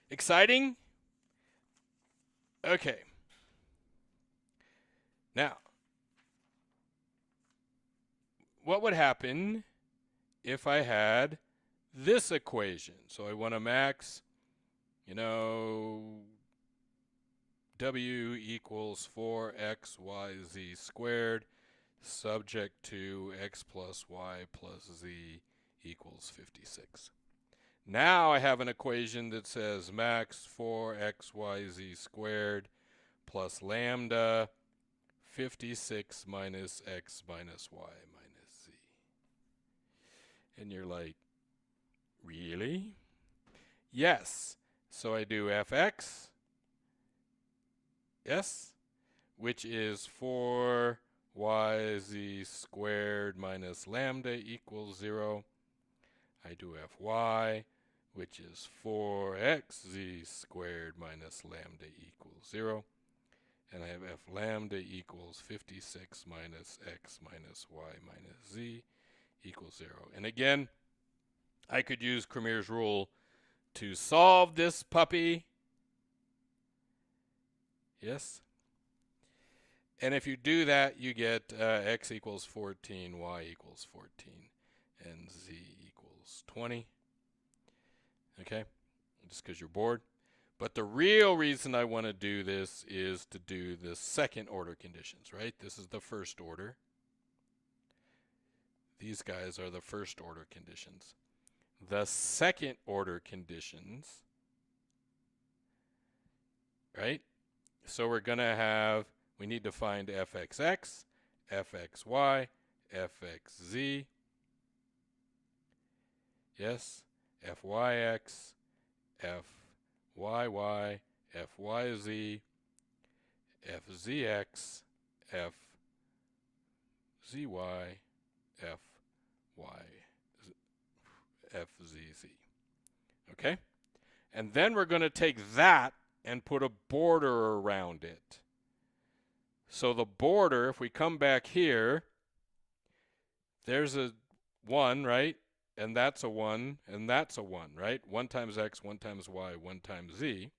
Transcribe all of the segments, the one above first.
Exciting? Okay. Now, what would happen if I had this equation? So I want to max, W equals 4xyz squared subject to x plus y plus z equals 56. Now I have an equation that says max 4xyz squared plus lambda 56 minus x minus y minus z. And you're like, really? Yes. So I do fx, yes, which is 4yz squared minus lambda equals 0. I do fy, which is 4xz squared minus lambda equals 0. And I have f lambda equals 56 minus x minus y minus z equals 0. And again, I could use Cramer's rule to solve this puppy. Yes? And if you do that, you get x equals 14, y equals 14, and z equals 20. Okay? Just because you're bored. But the real reason I want to do this is to do the second order conditions, right? This is the first order. These guys are the first order conditions. The second order conditions, right? So we're going to have, we need to find fxx, fxy, fxz. Yes? fyx, fyy, fyz, fzx, fzy, fzz. Okay? And then we're going to take that and put a border around it. So the border, if we come back here, there's a 1, right? And that's a 1, and that's a 1, right? 1 times x, 1 times y, 1 times z.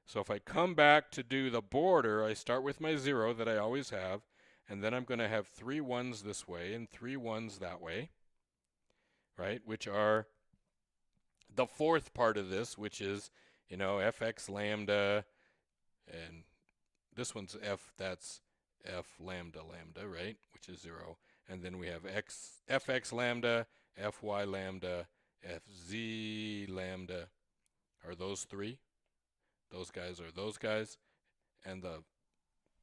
So if I come back to do the border, I start with my 0 that I always have, and then I'm going to have 3 1s this way and 3 1s that way, right? Which are the fourth part of this, which is, fx lambda, and this one's f, that's f lambda lambda, right? Which is 0. And then we have fx lambda, fy lambda, fz lambda are those 3. Those guys are those guys. And the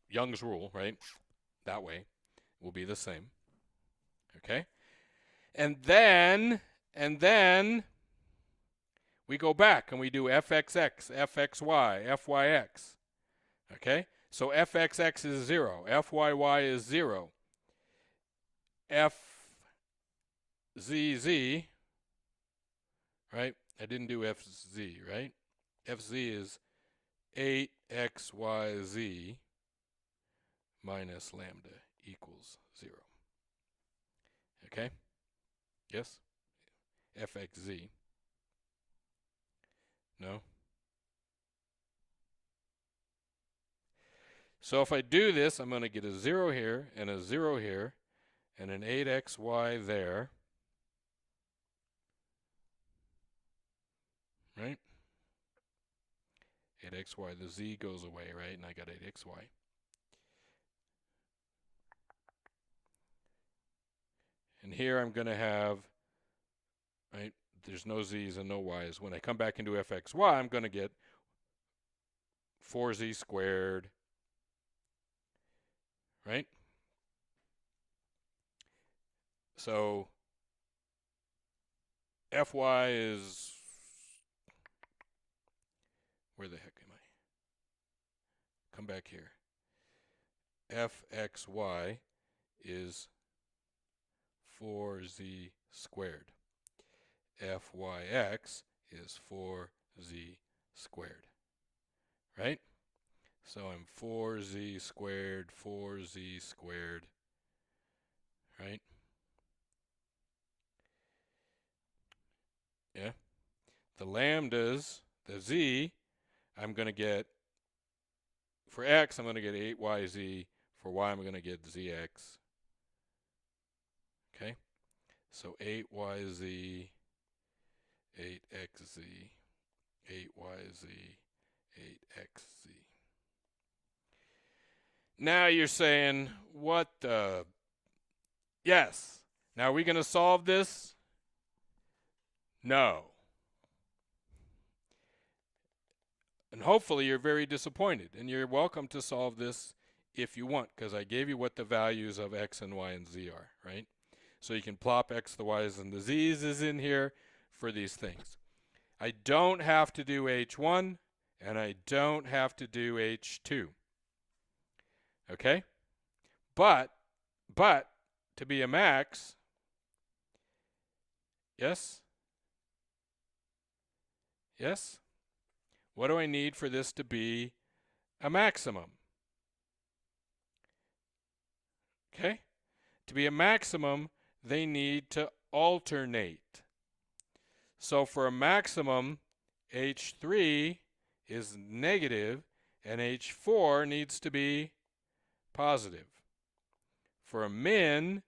Young's rule, right? That way will be the same. Okay? And then we go back and we do fxx, fxy, fyx. Okay? So fxx is 0, fyy is 0. fzz, right? I didn't do fz, right? fz is 8xyz minus lambda equals 0. Okay? Yes? fxz. No? So if I do this, I'm going to get a 0 here and a 0 here and an 8xy there. Right? 8xy, the z goes away, right? And I got 8xy. And here I'm going to have, right, there's no z's and no y's. When I come back into fxy, I'm going to get 4z squared, right? So fy is, where the heck am I? Come back here. fxy is 4z squared. fyx is 4z squared. Right? So I'm 4z squared, right? Yeah. The lambdas the z, I'm going to get, for x, I'm going to get 8yz. For y, I'm going to get zx. Okay? So 8yz, 8xz, 8yz, 8xz. Now you're saying, what the? Yes. Now are we going to solve this? No. And hopefully you're very disappointed, and you're welcome to solve this if you want, because I gave you what the values of x and y and z are, right? So you can plop x, the y's, and the z's is in here for these things. I don't have to do h1, and I don't have to do h2. Okay? But to be a max, yes? Yes? What do I need for this to be a maximum? Okay? To be a maximum, they need to alternate. So for a maximum, H3 is negative and H4 needs to be positive. For a min,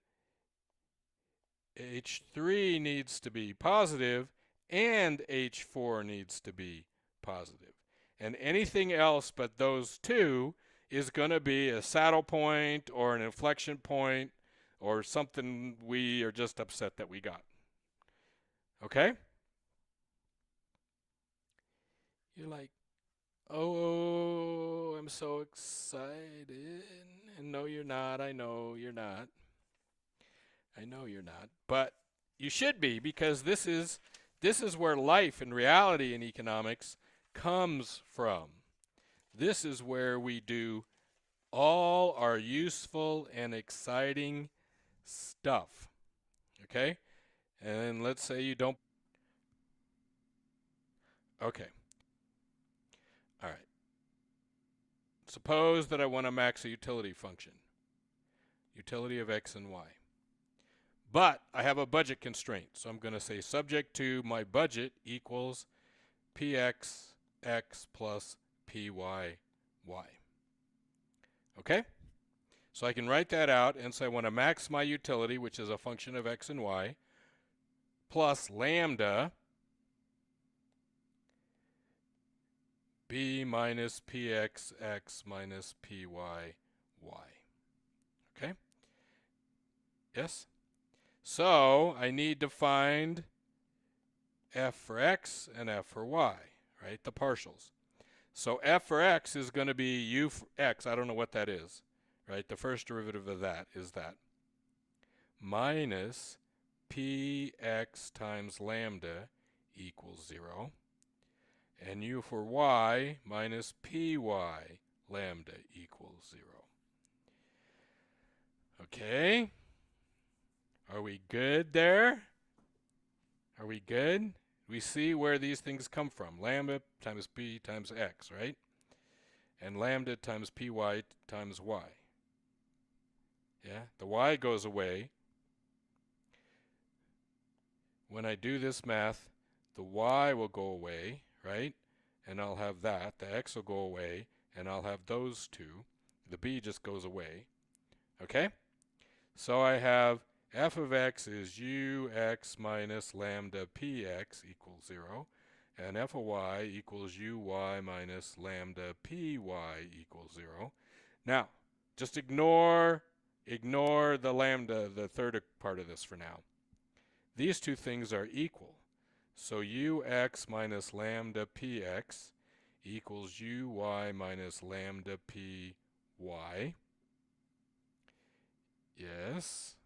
H3 needs to be positive and H4 needs to be positive. And anything else but those two is going to be a saddle point or an inflection point or something we are just upset that we got. Okay? You're like, oh, I'm so excited. And no, you're not. I know you're not. I know you're not. But you should be, because this is where life and reality in economics comes from. This is where we do all our useful and exciting stuff. Okay? And let's say you don't. Okay. All right. Suppose that I want to max a utility function. Utility of x and y. But I have a budget constraint. So I'm going to say subject to my budget equals px x plus py y. Okay? So I can write that out and say I want to max my utility, which is a function of x and y, plus lambda b minus px x minus py y. Okay? Yes? So I need to find f for x and f for y, right? The partials. So f for x is going to be u for x. I don't know what that is, right? The first derivative of that is that. Minus px times lambda equals 0. And u for y minus py lambda equals 0. Okay? Are we good there? Are we good? We see where these things come from. Lambda times p times x, right? And lambda times py times y. Yeah? The y goes away. When I do this math, the y will go away, right? And I'll have that. The x will go away, and I'll have those two. The b just goes away. Okay? So I have f of x is ux minus lambda px equals 0. And f of y equals uy minus lambda py equals 0. Now, just ignore the lambda, the third part of this for now. These two things are equal. So ux minus lambda px equals uy minus lambda py. Yes.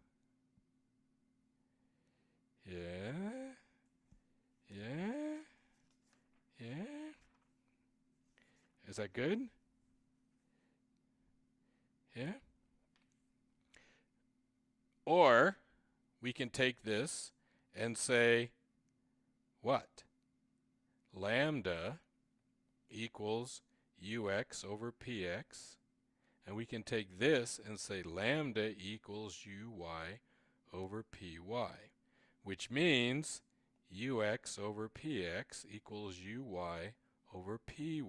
Yeah. Yeah. Yeah. Is that good? Yeah. Or we can take this and say, what? Lambda equals ux over px. And we can take this and say lambda equals uy over py, which means ux over px equals uy over py,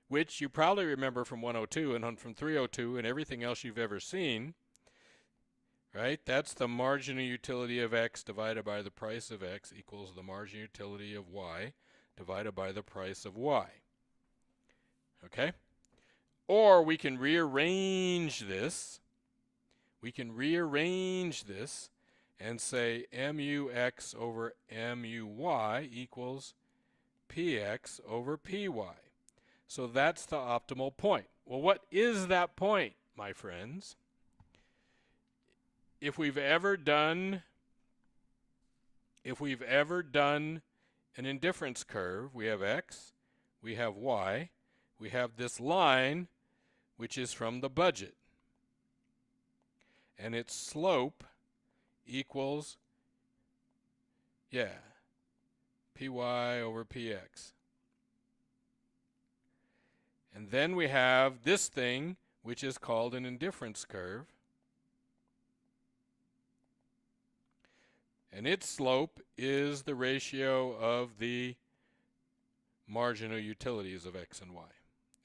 which you probably remember from 102 and from 302 and everything else you've ever seen, right? That's the marginal utility of x divided by the price of x equals the marginal utility of y divided by the price of y. Okay? Or we can rearrange this. We can rearrange this and say mux over muy equals px over py. So that's the optimal point. Well, what is that point, my friends? If we've ever done an indifference curve, we have x, we have y, we have this line, which is from the budget. And its slope equals, py over px. And then we have this thing, which is called an indifference curve. And its slope is the ratio of the marginal utilities of x and y,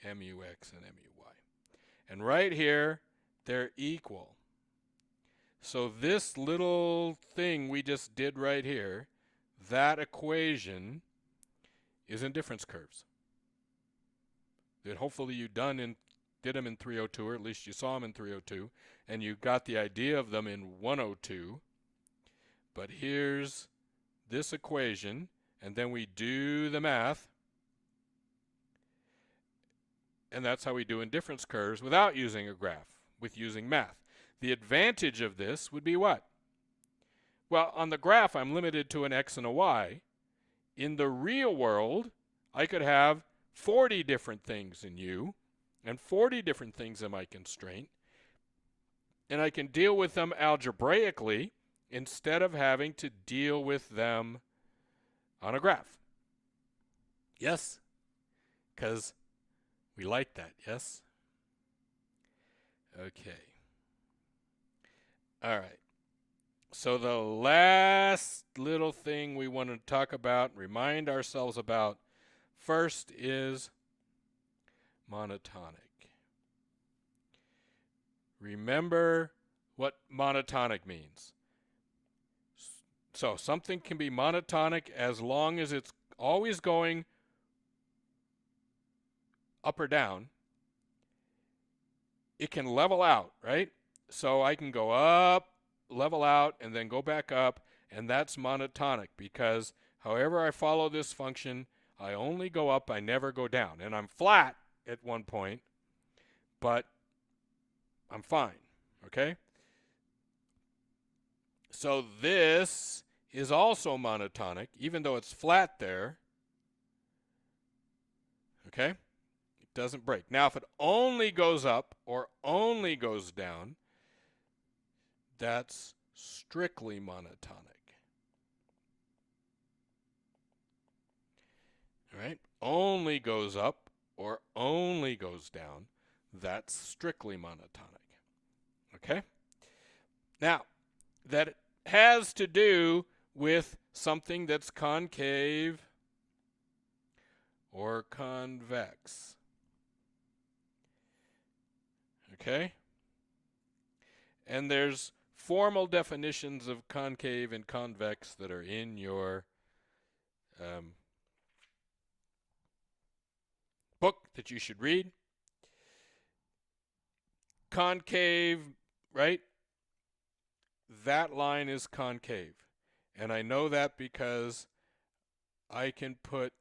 mux and muy. And right here, they're equal. So this little thing we just did right here, that equation is indifference curves. That hopefully you did them in 302, or at least you saw them in 302, and you got the idea of them in 102. But here's this equation, and then we do the math, and that's how we do indifference curves without using a graph, with using math. The advantage of this would be what? Well, on the graph, I'm limited to an x and a y. In the real world, I could have 40 different things in U and 40 different things in my constraint, and I can deal with them algebraically instead of having to deal with them on a graph. Yes? Because we like that, yes? Okay. All right. So the last little thing we want to talk about, remind ourselves about, first is monotonic. Remember what monotonic means. So something can be monotonic as long as it's always going up or down. It can level out, right? So I can go up, level out, and then go back up, and that's monotonic because however I follow this function, I only go up, I never go down. And I'm flat at one point, but I'm fine, okay? So this is also monotonic, even though it's flat there, okay? It doesn't break. Now, if it only goes up or only goes down, that's strictly monotonic. All right? Only goes up or only goes down, that's strictly monotonic. Okay? Now, that has to do with something that's concave or convex. Okay? And there's formal definitions of concave and convex that are in your book that you should read. Concave, right? That line is concave. And I know that because I can put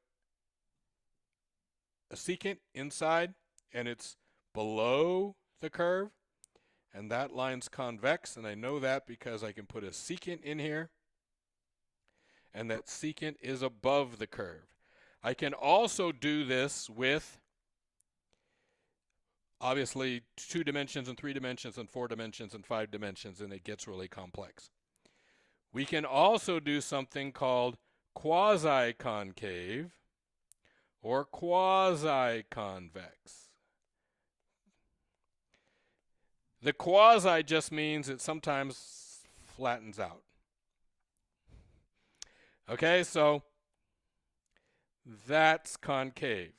a secant inside and it's below the curve. And that line's convex, and I know that because I can put a secant in here, and that secant is above the curve. I can also do this with, obviously, 2 dimensions and 3 dimensions and 4 dimensions and 5 dimensions, and it gets really complex. We can also do something called quasi-concave or quasi-convex. The quasi just means it sometimes flattens out. Okay, so That's concave.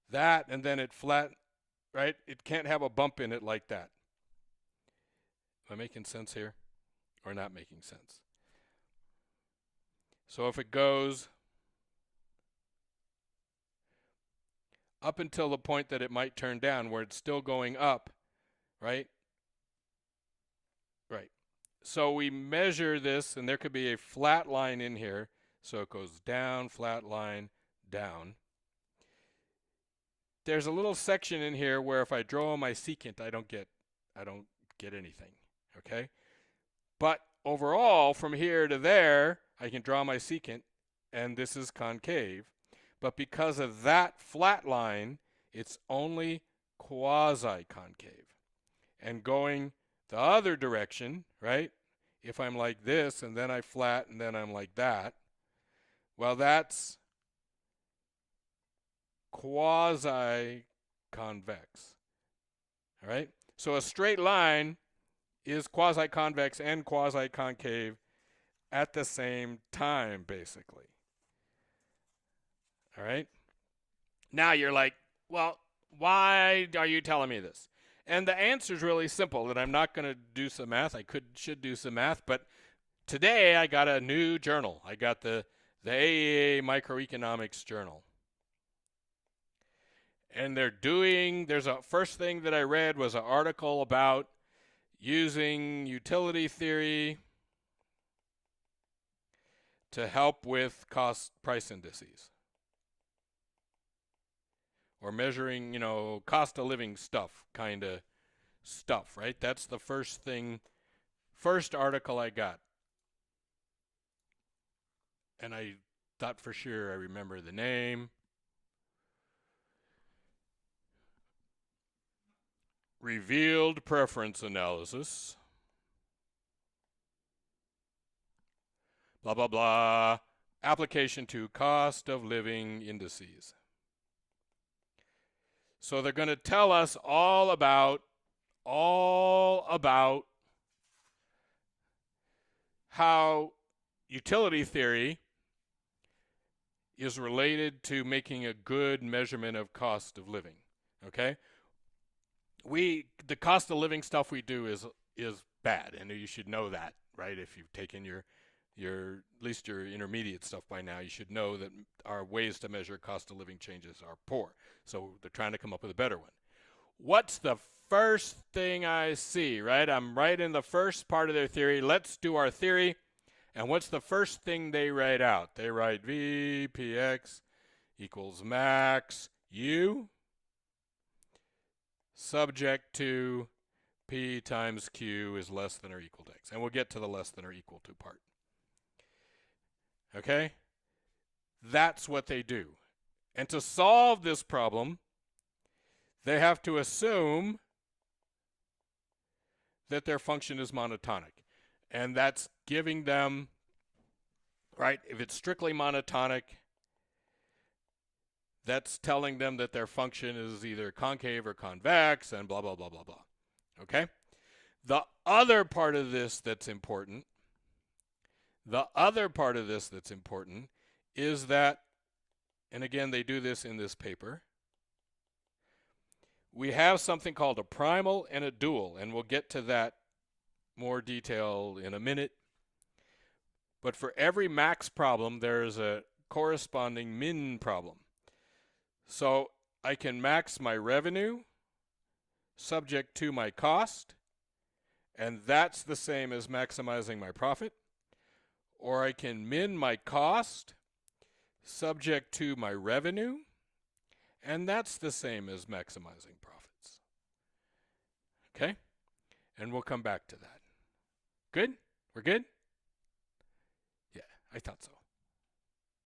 That, and then it flat, right? It can't have a bump in it like that. Am I making sense here? Or not making sense? So if it goes up until the point that it might turn down, where it's still going up, right? Right. So we measure this, and there could be a flat line in here. So it goes down, flat line, down. There's a little section in here where if I draw my secant, I don't get anything. Okay? But overall, from here to there, I can draw my secant, and this is concave. But because of that flat line, it's only quasi-concave. And going the other direction, right? If I'm like this, and then I flat, and then I'm like that, well, that's quasi-convex. All right? So a straight line is quasi-convex and quasi-concave at the same time, basically. All right? Now you're like, well, why are you telling me this? And the answer is really simple, that I'm not going to do some math. I should do some math, but today I got a new journal. I got the AEA Microeconomics Journal. And there's a first thing that I read was an article about using utility theory to help with cost price indices. Or measuring, cost of living stuff, kind of stuff, right? That's the first article I got. And I thought for sure I remember the name. Revealed preference analysis. Blah, blah, blah. Application to cost of living indices. So they're going to tell us all about how utility theory is related to making a good measurement of cost of living. Okay? The cost of living stuff we do is bad, and you should know that, right? If you've taken your at least your intermediate stuff by now, you should know that our ways to measure cost of living changes are poor. So they're trying to come up with a better one. What's the first thing I see, right? I'm right in the first part of their theory. Let's do our theory. And what's the first thing they write out? They write V Px equals max U subject to P times Q is less than or equal to X. And we'll get to the less than or equal to part. Okay? That's what they do. And to solve this problem, they have to assume that their function is monotonic. And that's giving them, right, if it's strictly monotonic, that's telling them that their function is either concave or convex and blah, blah, blah, blah, blah. Okay? The other part of this that's important is that, and again, they do this in this paper, we have something called a primal and a dual, and we'll get to that more detail in a minute. But for every max problem, there's a corresponding min problem. So I can max my revenue subject to my cost, and that's the same as maximizing my profit. Or I can min my cost subject to my revenue, and that's the same as maximizing profits. Okay? And we'll come back to that. Good? We're good? Yeah, I thought so.